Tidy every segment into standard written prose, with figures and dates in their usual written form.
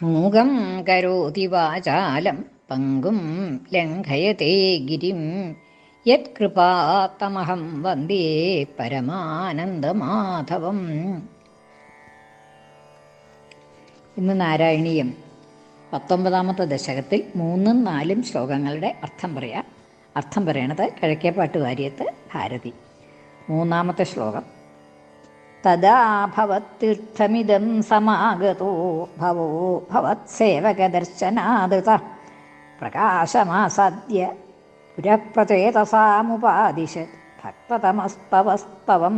മൂകം കരോതി വാചാലം പങ്കും ലംഘയത്തെ ഗിരിം യത്കൃപാത്തമഹം വന്ദേ പരമാനന്ദമാധവം. ഇന്ന് നാരായണീയം 19ാമത്തെ ദശകത്തിൽ 3ഉം 4ഉം ശ്ലോകങ്ങളുടെ അർത്ഥം പറയാം. അർത്ഥം പറയണത് കിഴക്കേപ്പാട്ടുകാരിയത്ത് ഭാരതി. 3ാമത്തെ ശ്ലോകം. തദാ ഭവത്തീർത്ഥമിദം സമാഗതോ ഭവോ ഭവത്സേവകദർശനാദൃത പ്രകാശമാസാദ്യ പുരപ്രചേതസാമുപാദിശത് ഭക്തതമസ്തവസ്തവം.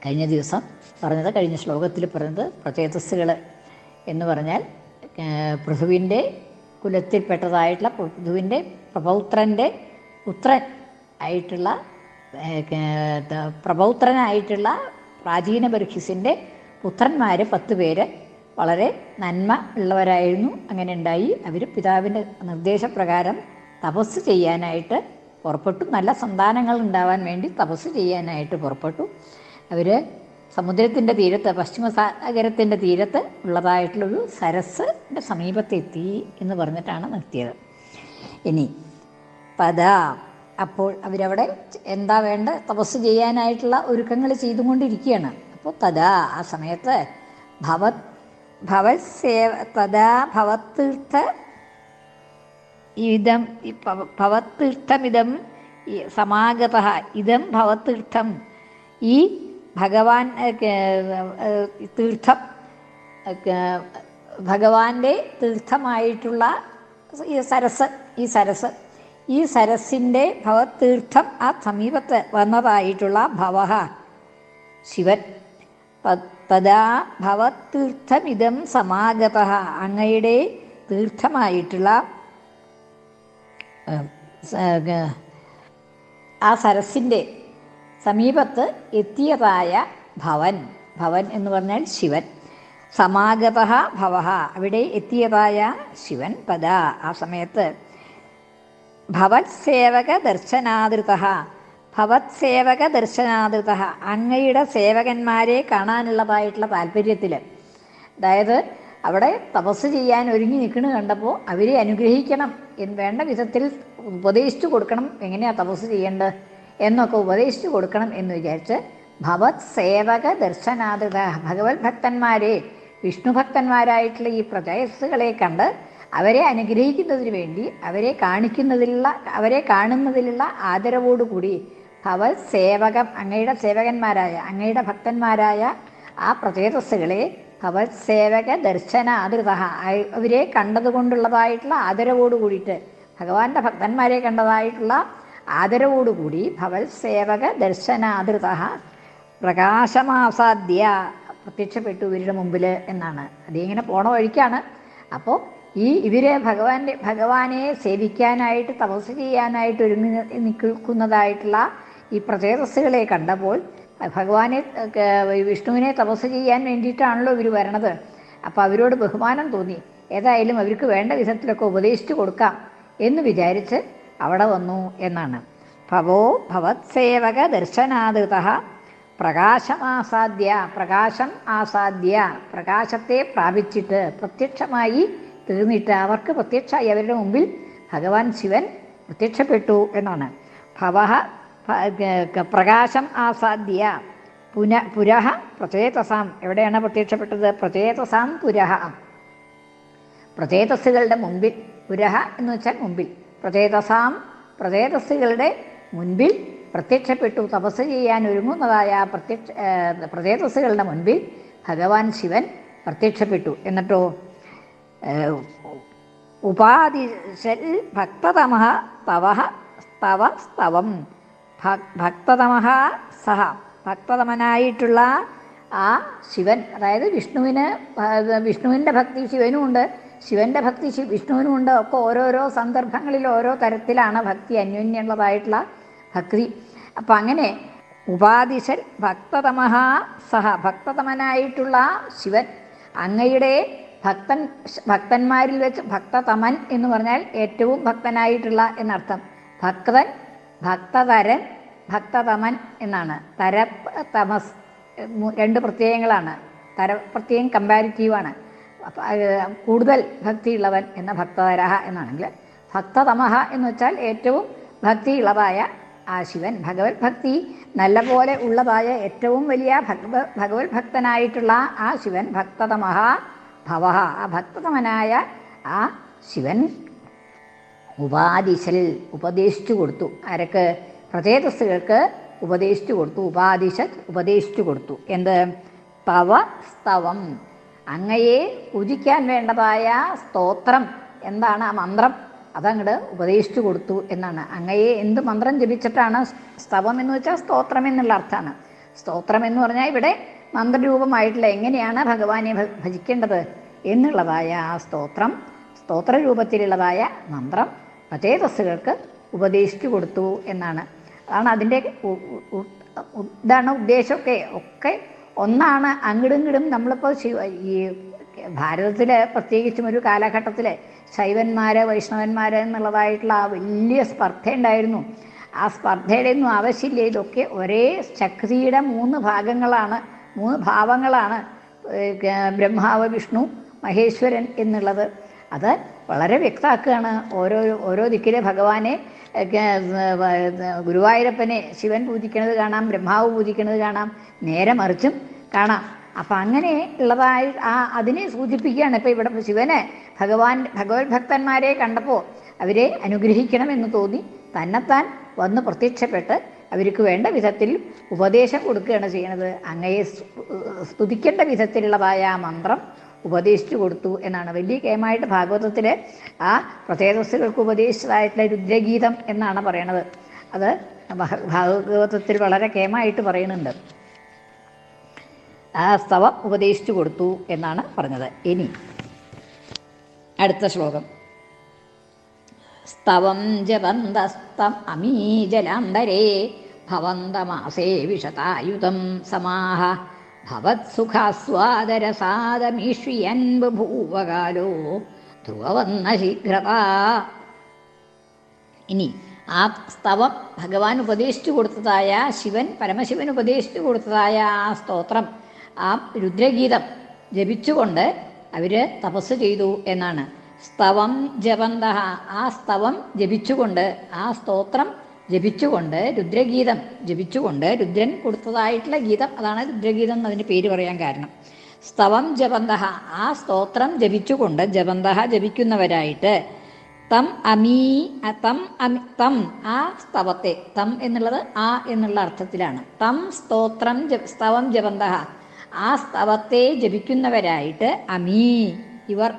കഴിഞ്ഞ ദിവസം പറഞ്ഞത്, കഴിഞ്ഞ ശ്ലോകത്തിൽ പറഞ്ഞത് പ്രചേതസ്സുകൾ എന്ന് പറഞ്ഞാൽ പൃഥുവിൻ്റെ കുലത്തിൽപ്പെട്ടതായിട്ടുള്ള പൃഥുവിൻ്റെ പ്രപൗത്രൻ്റെ പുത്രൻ ആയിട്ടുള്ള പ്രപൗത്രനായിട്ടുള്ള പ്രാചീന ബർഹിസിൻ്റെ പുത്രന്മാർ 10 പേര് വളരെ നന്മ ഉള്ളവരായിരുന്നു. അങ്ങനെ ഉണ്ടായി. അവർ പിതാവിൻ്റെ നിർദ്ദേശപ്രകാരം തപസ് ചെയ്യാനായിട്ട് പുറപ്പെട്ടു. നല്ല സന്താനങ്ങൾ ഉണ്ടാവാൻ വേണ്ടി തപസ് ചെയ്യാനായിട്ട് പുറപ്പെട്ടു. അവർ സമുദ്രത്തിൻ്റെ തീരത്ത്, പശ്ചിമസാഗരത്തിൻ്റെ തീരത്ത് ഉള്ളതായിട്ടുള്ളൊരു സരസ്സിൻ്റെ സമീപത്തെത്തി എന്ന് പറഞ്ഞിട്ടാണ് നിർത്തിയത്. ഇനി പദാ, അപ്പോൾ അവരവിടെ എന്താ വേണ്ട, തപസ് ചെയ്യാനായിട്ടുള്ള ഒരുക്കങ്ങൾ ചെയ്തുകൊണ്ടിരിക്കുകയാണ്. അപ്പോൾ തദാ, ആ സമയത്ത് തദാ ഭവത്തീർത്ഥ ഇതം ഭവത്തീർത്ഥമിതം സമാഗത ഇതം ഭവത്തീർത്ഥം, ഈ ഭഗവാൻ തീർത്ഥം, ഭഗവാന്റെ തീർത്ഥമായിട്ടുള്ള ഈ സരസിൻ്റെ ഭവത്തീർത്ഥം, ആ സമീപത്ത് വന്നതായിട്ടുള്ള ഭവഃ ശിവൻ. തദാ ഭവത്തീർത്ഥമിദം സമാഗതഃ, അങ്ങയുടെ തീർത്ഥമായിട്ടുള്ള ആ സരസിൻ്റെ സമീപത്ത് എത്തിയതായ ഭവൻ എന്ന് പറഞ്ഞാൽ ശിവൻ. സമാഗതഃ ഭവഃ, അവിടെ എത്തിയതായ ശിവൻ. തദാ, ആ സമയത്ത് ഭവത്സേവക ദർശനാദൃത, അങ്ങയുടെ സേവകന്മാരെ കാണാനുള്ളതായിട്ടുള്ള താല്പര്യത്തിൽ, അതായത് അവിടെ തപസ് ചെയ്യാൻ ഒരുങ്ങി നിൽക്കണ കണ്ടപ്പോൾ അവരെ അനുഗ്രഹിക്കണം എന്ന് വേണ്ട വിധത്തിൽ ഉപദേശിച്ചു കൊടുക്കണം, എങ്ങനെയാണ് തപസ് ചെയ്യേണ്ടത് എന്നൊക്കെ ഉപദേശിച്ചു കൊടുക്കണം എന്ന് വിചാരിച്ച് ഭവത് സേവക ദർശനാദൃത, ഭഗവത് ഭക്തന്മാരെ, വിഷ്ണു ഭക്തന്മാരായിട്ടുള്ള ഈ പ്രജയസ്സുകളെ കണ്ട് അവരെ അനുഗ്രഹിക്കുന്നതിന് വേണ്ടി, അവരെ കാണുന്നതിലുള്ള ആദരവോടുകൂടി ഭവത് സേവകം, അങ്ങയുടെ സേവകന്മാരായ, അങ്ങയുടെ ഭക്തന്മാരായ ആ പ്രചേതസ്സുകളെ ഭവത് സേവക ദർശനാദൃത, അവരെ കണ്ടതുകൊണ്ടുള്ളതായിട്ടുള്ള ആദരവോട് കൂടിയിട്ട്, ഭഗവാന്റെ ഭക്തന്മാരെ കണ്ടതായിട്ടുള്ള ആദരവോടുകൂടി ഭവത് സേവക ദർശനാദൃത പ്രകാശമാസാദ്യ, പ്രത്യക്ഷപ്പെട്ടു ഇവരുടെ മുമ്പിൽ എന്നാണ്. അതിങ്ങനെ പോണ വഴിക്കാണ്. അപ്പോൾ ഇവരെ ഭഗവാനെ സേവിക്കാനായിട്ട്, തപസ് ചെയ്യാനായിട്ട് ഒരുങ്ങി നിൽക്കുന്നതായിട്ടുള്ള ഈ പ്രചേതസ്സുകളെ കണ്ടപ്പോൾ, ഭഗവാനെ വിഷ്ണുവിനെ തപസ് ചെയ്യാൻ വേണ്ടിയിട്ടാണല്ലോ ഇവർ വരണത്. അപ്പോൾ അവരോട് ബഹുമാനം തോന്നി. ഏതായാലും അവർക്ക് വേണ്ട വിധത്തിലൊക്കെ ഉപദേശിച്ചു കൊടുക്കാം എന്ന് വിചാരിച്ച് അവിടെ വന്നു എന്നാണ്. ഭവോ ഭവത്സേവക ദർശനാദൃത പ്രകാശമാസാദ്യ, പ്രകാശം ആസാദ്യ, പ്രകാശത്തെ പ്രാപിച്ചിട്ട്, പ്രത്യക്ഷമായി തീർന്നിട്ട്, അവർക്ക് പ്രത്യക്ഷമായി അവരുടെ മുമ്പിൽ ഭഗവാൻ ശിവൻ പ്രത്യക്ഷപ്പെട്ടു എന്നാണ്. ഭവഃ പ്രകാശം ആസാദ്യ പുരഃ പ്രചേതസാം, എവിടെയാണ് പ്രത്യക്ഷപ്പെട്ടത്? പ്രചേതസാം പുരഃ, പ്രചേതസ്സുകളുടെ മുമ്പിൽ. പുരഃ എന്ന് വെച്ചാൽ മുമ്പിൽ. പ്രചേതസ്സുകളുടെ മുൻപിൽ പ്രത്യക്ഷപ്പെട്ടു. തപസ് ചെയ്യാൻ ഒരുങ്ങുന്നതായ പ്രചേതസ്സുകളുടെ മുൻപിൽ ഭഗവാൻ ശിവൻ പ്രത്യക്ഷപ്പെട്ടു. എന്നിട്ടോ ഉപാദിശൽ ഭക്തതമഃ തവ സ്തവം, ഭക്തതമഃ സഹ, ഭക്തതമനായിട്ടുള്ള ആ ശിവൻ, അതായത് വിഷ്ണുവിൻ്റെ ഭക്തി ശിവനും ഉണ്ട്, ശിവൻ്റെ ഭക്തി വിഷ്ണുവിനും ഉണ്ട്. ഒക്കെ ഓരോരോ സന്ദർഭങ്ങളിൽ ഓരോ തരത്തിലാണ് ഭക്തി, അന്യോന്യമുള്ളതായിട്ടുള്ള ഭക്തി. അപ്പം അങ്ങനെ ഉപാദിശൽ ഭക്തതമഃ സഹ, ഭക്തതമനായിട്ടുള്ള ശിവൻ, അങ്ങയുടെ ഭക്തന്മാരിൽ വെച്ച് ഭക്തതമൻ എന്ന് പറഞ്ഞാൽ ഏറ്റവും ഭക്തനായിട്ടുള്ള എന്നർത്ഥം. ഭക്തതരൻ, ഭക്തതമൻ എന്നാണ്. തമസ് രണ്ട് പ്രത്യയങ്ങളാണ്. പ്രത്യയം കമ്പാരിറ്റീവാണ്. കൂടുതൽ ഭക്തിയുള്ളവൻ എന്ന ഭക്തതരഹ എന്നാണെങ്കിൽ, ഭക്തതമഹ എന്ന് വെച്ചാൽ ഏറ്റവും ഭക്തിയുള്ളതായ ആ ശിവൻ, ഭഗവത് ഭക്തി നല്ലപോലെ ഉള്ളതായ ഏറ്റവും വലിയ ഭഗവത് ഭക്തനായിട്ടുള്ള ആ ശിവൻ ഭക്തതമഹ ഭവഹ. ആ ഭക്തതമനായ ആ ശിവൻ ഉപാദിശൽ ഉപദേശിച്ചു കൊടുത്തു. ആരൊക്കെ? പ്രചേതസ്സുകൾക്ക് ഉപദേശിച്ചു കൊടുത്തു. ഉപാദിശത് ഉപദേശിച്ചു കൊടുത്തു. എന്ത്? തവ സ്തവം, അങ്ങയെ പൂജിക്കാൻ വേണ്ടതായ സ്തോത്രം എന്താണ്, ആ മന്ത്രം അതങ്ങോട്ട് ഉപദേശിച്ചു കൊടുത്തു എന്നാണ്. അങ്ങയെ എന്ത് മന്ത്രം ജപിച്ചിട്ടാണ്? സ്തവം എന്ന് വെച്ചാൽ സ്തോത്രം എന്നുള്ള അർത്ഥമാണ്. സ്തോത്രം എന്ന് പറഞ്ഞാൽ ഇവിടെ മന്ത്രരൂപമായിട്ടുള്ള എങ്ങനെയാണ് ഭഗവാനെ ഭജിക്കേണ്ടത് എന്നുള്ളതായ ആ സ്തോത്രരൂപത്തിലുള്ളതായ മന്ത്രം പ്രചേതസ്സുകൾക്ക് ഉപദേശിച്ചു കൊടുത്തു എന്നാണ്. അതാണ് അതിൻ്റെ ഇതാണ് ഉദ്ദേശമൊക്കെ. ഒക്കെ ഒന്നാണ്. അങ്ങടും നമ്മളിപ്പോൾ ഈ ഭാരതത്തിൽ പ്രത്യേകിച്ചും ഒരു കാലഘട്ടത്തിൽ ശൈവന്മാർ വൈഷ്ണവന്മാർ എന്നുള്ളതായിട്ടുള്ള ആ വലിയ സ്പർദ്ധ ഉണ്ടായിരുന്നു. ആ സ്പർദ്ധയുടെ ഒന്നും ആവശ്യമില്ല. ഇതൊക്കെ ഒരേ ശക്തിയുടെ 3 ഭാഗങ്ങളാണ്, 3 ഭാവങ്ങളാണ് ബ്രഹ്മാവ്, വിഷ്ണു, മഹേശ്വരൻ എന്നുള്ളത്. അത് വളരെ വ്യക്തമാക്കുകയാണ്. ഓരോ ദിക്കിലെ ഭഗവാനെ, ഗുരുവായൂരപ്പനെ ശിവൻ പൂജിക്കുന്നത് കാണാം, ബ്രഹ്മാവ് പൂജിക്കുന്നത് കാണാം, നേരെ മറിച്ചും കാണാം. അപ്പം അങ്ങനെ ഉള്ളതായി അതിനെ സൂചിപ്പിക്കുകയാണ്. ഇപ്പം ഇവിടെ ശിവന് ഭഗവത് ഭക്തന്മാരെ കണ്ടപ്പോൾ അവരെ അനുഗ്രഹിക്കണമെന്ന് തോന്നി തന്നെത്താൻ വന്ന് പ്രത്യക്ഷപ്പെട്ട് അവർക്ക് വേണ്ട വിധത്തിൽ ഉപദേശം കൊടുക്കുകയാണ് ചെയ്യുന്നത്. അങ്ങയെ സ്തുതിക്കേണ്ട വിധത്തിലുള്ളതായ ആ മന്ത്രം ഉപദേശിച്ചു കൊടുത്തു എന്നാണ്. വലിയ കേമായിട്ട് ഭാഗവതത്തിൽ ആ പ്രചേതസ്സുകൾക്ക് ഉപദേശിച്ചതായിട്ടുള്ള രുദ്രഗീതം എന്നാണ് പറയണത്. അത് ഭാഗവതത്തിൽ വളരെ കേമായിട്ട് പറയുന്നുണ്ട്. ആ സ്തവം ഉപദേശിച്ചു കൊടുത്തു എന്നാണ് പറഞ്ഞത്. ഇനി അടുത്ത ശ്ലോകം. സ്തവം ജപന്തസ്തം അമീജലാന്തരേ ഭവന്തമാസേ വിശതായുധം സമാഹ ഭവത്സുഖാസ്വാദരസാദമീഷ്യൻ ബഭൂവകാലോ ധ്രുവവന്ന ശീഘ്രതാ. ഇനി ആ സ്തവം ഭഗവാൻ ഉപദേശിച്ചു കൊടുത്തതായ ശിവൻ, പരമശിവൻ ഉപദേശിച്ചു കൊടുത്തതായ ആ സ്തോത്രം, ആ രുദ്രഗീതം ജപിച്ചുകൊണ്ട് അവർ തപസ് ചെയ്തു എന്നാണ്. സ്തവം ജപന്ത, ആ സ്തവം ജപിച്ചുകൊണ്ട്, ആ സ്തോത്രം ജപിച്ചുകൊണ്ട്, രുദ്രഗീതം ജപിച്ചുകൊണ്ട്, രുദ്രൻ കൊടുത്തതായിട്ടുള്ള ഗീതം, അതാണ് രുദ്രഗീതം എന്നതിൻ്റെ പേര് പറയാൻ കാരണം. സ്തവം ജപന്ത, ആ സ്തോത്രം ജപിച്ചുകൊണ്ട്, ജപന്ത ജപിക്കുന്നവരായിട്ട്, തം ആ സ്തവത്തെ, തം എന്നുള്ളത് ആ എന്നുള്ള അർത്ഥത്തിലാണ്. തം സ്തോത്രം സ്തവം ജപന്ത, ആ സ്തവത്തെ ജപിക്കുന്നവരായിട്ട്, അമീ ഇവർ,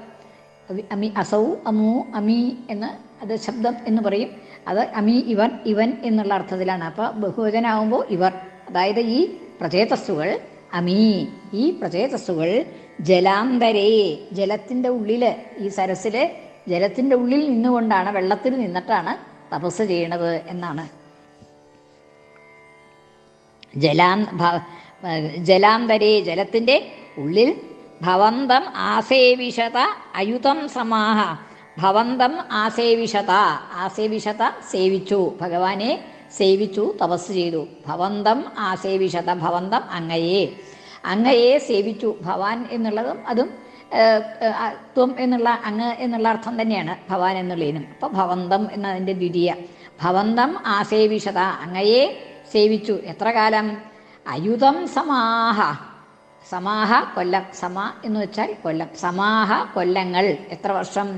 അമി അസൗ അമു അമി എന്ന് അത് ശബ്ദം എന്ന് പറയും. അത് അമി ഇവൻ എന്നുള്ള അർത്ഥത്തിലാണ്. അപ്പോൾ ബഹുവചനാവുമ്പോൾ ഇവർ, അതായത് ഈ പ്രചേതസ്സുകൾ, അമീ ഈ പ്രചേതസ്സുകൾ, ജലാന്തരേ ജലത്തിൻ്റെ ഉള്ളിൽ, ഈ സരസിൽ ജലത്തിൻ്റെ ഉള്ളിൽ നിന്നുകൊണ്ടാണ്, വെള്ളത്തിൽ നിന്നിട്ടാണ് തപസ് ചെയ്യണത് എന്നാണ്. ജലാന്തരേ ജലത്തിൻ്റെ ഉള്ളിൽ, ഭവന്തം ആസേവിശത അയുതം സമാഹ, ഭവന്തം ആസേവിശത, ആസേവിശത സേവിച്ചു, ഭഗവാനെ സേവിച്ചു, തപസ് ചെയ്തു. ഭവന്തം ആസേവിശത, ഭവന്തം അങ്ങയെ സേവിച്ചു. ഭവാൻ എന്നുള്ളതും അതും ത്വം എന്നുള്ള അങ്ങ് എന്നുള്ള അർത്ഥം തന്നെയാണ് ഭവാൻ എന്നുള്ളതിനും. അപ്പോൾ ഭവന്തം എന്നതിൻ്റെ ദ്വിതീയ. ഭവന്തം ആസേവിശത, അങ്ങയെ സേവിച്ചു. എത്ര കാലം? അയുതം സമാഹ, സമാഹ കൊല്ലം, സമ എന്ന് വെച്ചാൽ കൊല്ലം, സമാഹ കൊല്ലങ്ങൾ. എത്ര വർഷം?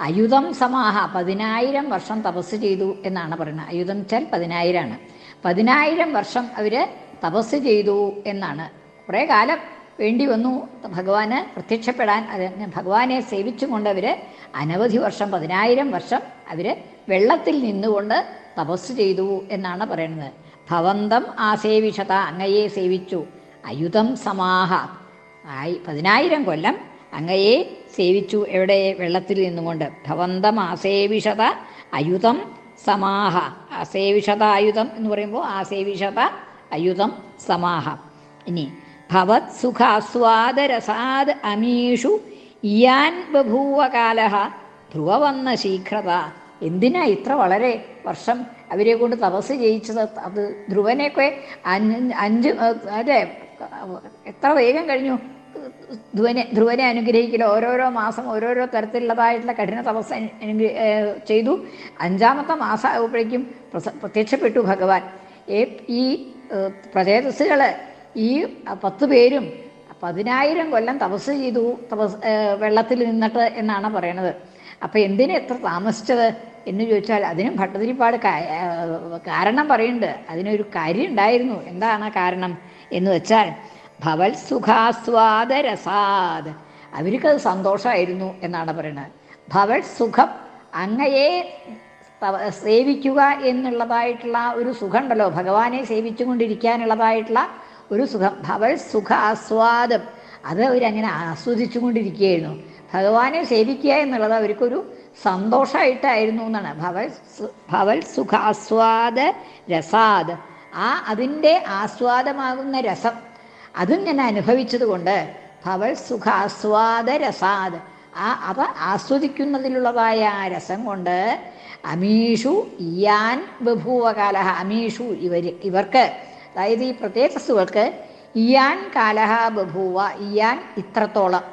അയുതം സമാഹ 10,000 വർഷം തപസ് ചെയ്തു എന്നാണ് പറയുന്നത്. അയുതം വെച്ചാൽ 10,000 10,000 വർഷം അവർ തപസ് ചെയ്തു എന്നാണ്. കുറേ കാലം വേണ്ടി വന്നു ഭഗവാന് പ്രത്യക്ഷപ്പെടാൻ. ഭഗവാനെ സേവിച്ചും കൊണ്ട് അവർ അനവധി വർഷം, 10,000 വർഷം അവർ വെള്ളത്തിൽ നിന്നുകൊണ്ട് തപസ് ചെയ്തു എന്നാണ് പറയുന്നത്. ഭവന്തം ആസേവിഷത, അങ്ങയെ സേവിച്ചു. അയുധം സമാഹ 10,000 കൊല്ലം അങ്ങയെ സേവിച്ചു. എവിടെ? വെള്ളത്തിൽ നിന്നുകൊണ്ട്. ഭവന്തം ആസേവിഷത അയുധം സമാഹ. ആസേവിഷത ആയുധം എന്ന് പറയുമ്പോൾ ആസേവിഷത അയുധം സമാഹ. ഇനി ഭവത് സുഖാസ്വാദരസാദ് അമീഷു ഇയാൻ ബഭൂവകാല ധ്രുവവന്ന ശീഘ്രത. എന്തിനാ ഇത്ര വളരെ വർഷം അവരെ കൊണ്ട് തപസ് ചെയ്യിച്ചത്? അത് ധ്രുവനെയൊക്കെ 5 അതെ എത്ര വേഗം കഴിഞ്ഞു ധ്രുവനെ അനുഗ്രഹിക്കൽ ഓരോരോ മാസം ഓരോരോ തരത്തിലുള്ളതായിട്ടുള്ള കഠിന തപസ് ചെയ്തു. 5ാമത്തെ മാസം ആകുമ്പോഴേക്കും പ്രത്യക്ഷപ്പെട്ടു ഭഗവാൻ. ഈ പ്രചേതസ്സുകൾ ഈ 10 പേരും 10,000 കൊല്ലം തപസ് ചെയ്തു, വെള്ളത്തിൽ നിന്നിട്ട് എന്നാണ് പറയണത്. അപ്പം എന്തിനു എത്ര താമസിച്ചത് എന്ന് ചോദിച്ചാൽ അതിനും ഭട്ടതിരിപ്പാട് കാരണം പറയുന്നുണ്ട്. അതിനൊരു കാര്യം ഉണ്ടായിരുന്നു. എന്താണ് കാരണം എന്ന് വെച്ചാൽ ഭവൽ സുഖാസ്വാദരസാദ്, അവർക്കത് സന്തോഷമായിരുന്നു എന്നാണ് പറയുന്നത്. ഭവൽ സുഖം, അങ്ങയെ സേവിക്കുക എന്നുള്ളതായിട്ടുള്ള ഒരു സുഖം ഉണ്ടല്ലോ, ഭഗവാനെ സേവിച്ചുകൊണ്ടിരിക്കാനുള്ളതായിട്ടുള്ള ഒരു സുഖം, ഭവൽ സുഖ ആസ്വാദം, അത് അവരങ്ങനെ ആസ്വദിച്ചു കൊണ്ടിരിക്കുകയായിരുന്നു. ഭഗവാനെ സേവിക്കുക എന്നുള്ളത് അവർക്കൊരു സന്തോഷമായിട്ടായിരുന്നു എന്നാണ്. ഭവൽ സുഖ ആസ്വാദ രസാദ്, അതിൻ്റെ ആസ്വാദമാകുന്ന രസം അതിങ്ങനെ അനുഭവിച്ചത് കൊണ്ട് ഭവൽ സുഖ ആസ്വാദ രസാദ്, അത് ആസ്വദിക്കുന്നതിലുള്ളതായ ആ രസം കൊണ്ട് അമീഷു ഇയാൻ ബഭൂവകാലഹ, അമീഷു ഇവർക്ക്, അതായത് ഈ പ്രത്യേകസുകൾക്ക് ഇയാൻ കാലഹ ബഭൂവ, ഇയാൻ ഇത്രത്തോളം,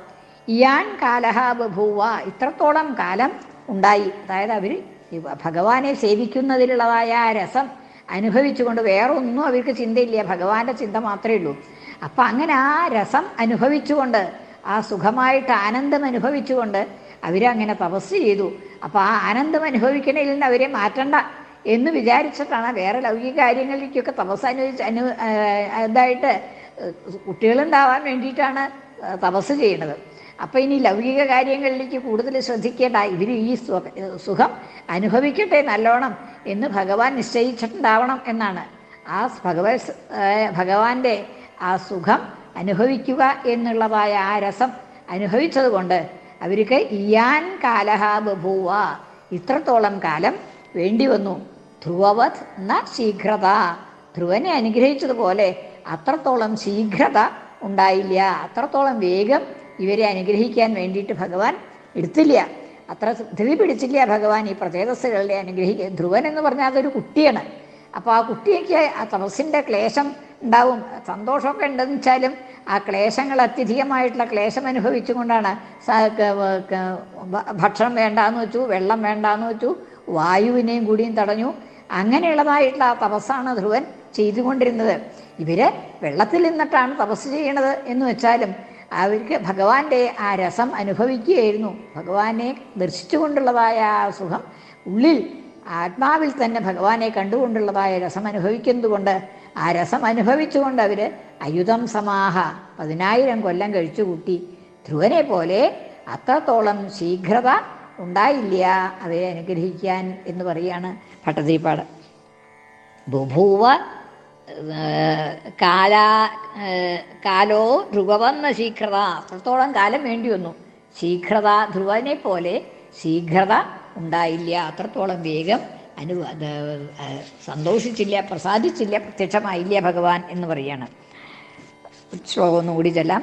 ഇയാൻ കാലഹ ബഭൂവ ഇത്രത്തോളം കാലം ഉണ്ടായി. അതായത് അവർ ഭഗവാനെ സേവിക്കുന്നതിലുള്ളതായ ആ രസം അനുഭവിച്ചുകൊണ്ട് വേറെ ഒന്നും അവർക്ക് ചിന്തയില്ല, ഭഗവാന്റെ ചിന്ത മാത്രമേ ഉള്ളൂ. അപ്പം അങ്ങനെ ആ രസം അനുഭവിച്ചുകൊണ്ട്, ആ സുഖമായിട്ട് ആനന്ദം അനുഭവിച്ചുകൊണ്ട് അവരങ്ങനെ തപസ് ചെയ്തു. അപ്പോൾ ആ ആനന്ദം അനുഭവിക്കണതിൽ നിന്ന് അവരെ മാറ്റണ്ട എന്ന് വിചാരിച്ചിട്ടാണ് വേറെ ലൗകിക കാര്യങ്ങളിലേക്കൊക്കെ തപസ് ഇതായിട്ട് കുട്ടികളുണ്ടാവാൻ വേണ്ടിയിട്ടാണ് തപസ് ചെയ്യുന്നത്. അപ്പം ഇനി ലൗകിക കാര്യങ്ങളിലേക്ക് കൂടുതൽ ശ്രദ്ധിക്കേണ്ട, ഇവർ ഈ സുഖം അനുഭവിക്കട്ടെ നല്ലോണം എന്ന് ഭഗവാൻ നിശ്ചയിച്ചിട്ടുണ്ടാവണം എന്നാണ്. ആ ഭഗവാന്റെ ആ സുഖം അനുഭവിക്കുക എന്നുള്ളതായ ആ രസം അനുഭവിച്ചത് കൊണ്ട് അവർക്ക് ഇയാൻ കാലഹ ബഭൂവ, ഇത്രത്തോളം കാലം വേണ്ടി വന്നു. ധ്രുവവത് ന ശീഘ്രത, ധ്രുവനെ അനുഗ്രഹിച്ചതുപോലെ അത്രത്തോളം ശീഘ്രത ഉണ്ടായില്ല, അത്രത്തോളം വേഗം ഇവരെ അനുഗ്രഹിക്കാൻ വേണ്ടിയിട്ട് ഭഗവാൻ എടുത്തില്ല, അത്ര ധൃതി പിടിച്ചില്ല ഭഗവാൻ ഈ പ്രചേതസ്സുകളുടെ അനുഗ്രഹിക്കുക. ധ്രുവൻ എന്ന് പറഞ്ഞാൽ അതൊരു കുട്ടിയാണ്. അപ്പോൾ ആ കുട്ടിക്ക് ആ തപസ്സിൻ്റെ ക്ലേശം ഉണ്ടാവും, സന്തോഷമൊക്കെ ഉണ്ടെന്ന് വെച്ചാലും ആ ക്ലേശങ്ങൾ, അത്യധികമായിട്ടുള്ള ക്ലേശം അനുഭവിച്ചുകൊണ്ടാണ് ഭക്ഷണം വേണ്ടാന്ന് വെച്ചു, വെള്ളം വേണ്ടാന്ന് വെച്ചു, വായുവിനെയും കൂടിയും തടഞ്ഞു. അങ്ങനെയുള്ളതായിട്ടുള്ള ആ തപസ്സാണ് ധ്രുവൻ ചെയ്തുകൊണ്ടിരുന്നത്. ഇവർ വെള്ളത്തിൽ നിന്നിട്ടാണ് തപസ് ചെയ്യണത് എന്ന് വെച്ചാലും അവർക്ക് ഭഗവാന്റെ ആ രസം അനുഭവിക്കുകയായിരുന്നു. ഭഗവാനെ ദർശിച്ചുകൊണ്ടുള്ളതായ ആ സുഖം ഉള്ളിൽ ആത്മാവിൽ തന്നെ ഭഗവാനെ കണ്ടുകൊണ്ടുള്ളതായ രസം അനുഭവിക്കുന്നത് കൊണ്ട് ആ രസം അനുഭവിച്ചുകൊണ്ട് അവർ അയുധം സമാഹ 10,000 കൊല്ലം കഴിച്ചുകൂട്ടി. ധ്രുവനെ പോലെ അത്രത്തോളം ശീഘ്രത ഉണ്ടായില്ല അവരെ അനുഗ്രഹിക്കാൻ എന്ന് പറയുകയാണ് ഭട്ടതിരിപ്പാട്. ബഭൂവ കാലോ ധ്രുവവന്ന ശീഘ്രത, അത്രത്തോളം കാലം വേണ്ടി വന്നു. ശീഘ്രത, ധ്രുവനെ പോലെ ശീഘ്രത ഉണ്ടായില്ല, അത്രത്തോളം വേഗം സന്തോഷിച്ചില്ല, പ്രസാദിച്ചില്ല, പ്രത്യക്ഷമായില്ല ഭഗവാൻ എന്ന് പറയാണ്. ശ്ലോകം ഒന്നുകൂടി ചൊല്ലാം.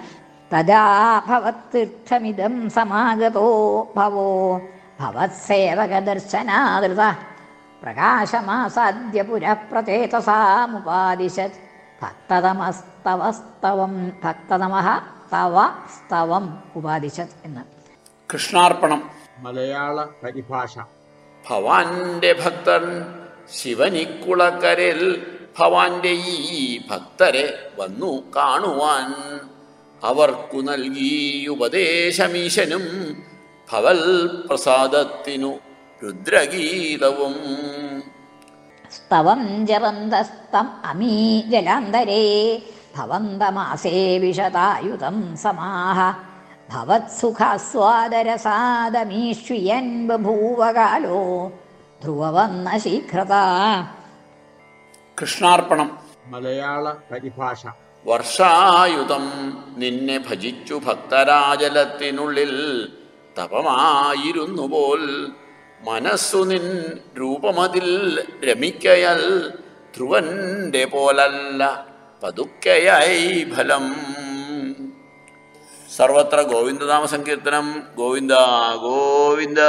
തദാ ഭവത്തീർത്ഥമിദം സമാഗതോ ഭവോ ഭവത്സേവകദർശനാദൃത പ്രകാശമാസാദ്യ പുരഃപ്രചേതസാമുപാദിശത് ഭക്തതമസ്തവസ്തവം ഭക്തതമഃ തവ സ്തവം ഉപാദിശത് എന്ന്. കൃഷ്ണാർപ്പണം. മലയാള പരിഭാഷ. ഭവാന്റെ ഭക്തൻ ശിവനിക്കുളക്കരൽ ഭവാന്റെ ഈ ഭക്തരെ വന്നു കാണുവാൻ അവർക്കു നൽകി ഉപദേശമീശനും ഭവൽ പ്രസാദത്തിനു രുദ്രഗീതവും. സ്തവം ജപന്തസ്തം അമീ ജലാന്തരേ ഭവന്തമാസേ വിശതായുധം സമാഹ ഭവത്സുഖാസ്വാദരസാദമീഷ്വിയൻ ബഭൂവകാലോ ധ്രുവവന്ന ശീഘ്രത. കൃഷ്ണാർപ്പണം. മലയാള പരിഭാഷ. വർഷായുധം നിന്നെ ഭജിച്ചു ഭക്തരാജലത്തിനുള്ളിൽ തപമായിരുന്നു പോൽ മനസ്സു നിൻ രൂപമതിൽ രമിക്കയൽ ധ്രുവന്റെ പോലല്ല പതുക്കയായി ഫലം. സർവത്ര ഗോവിന്ദനാമ സങ്കീർത്തനം. ഗോവിന്ദ ഗോവിന്ദ.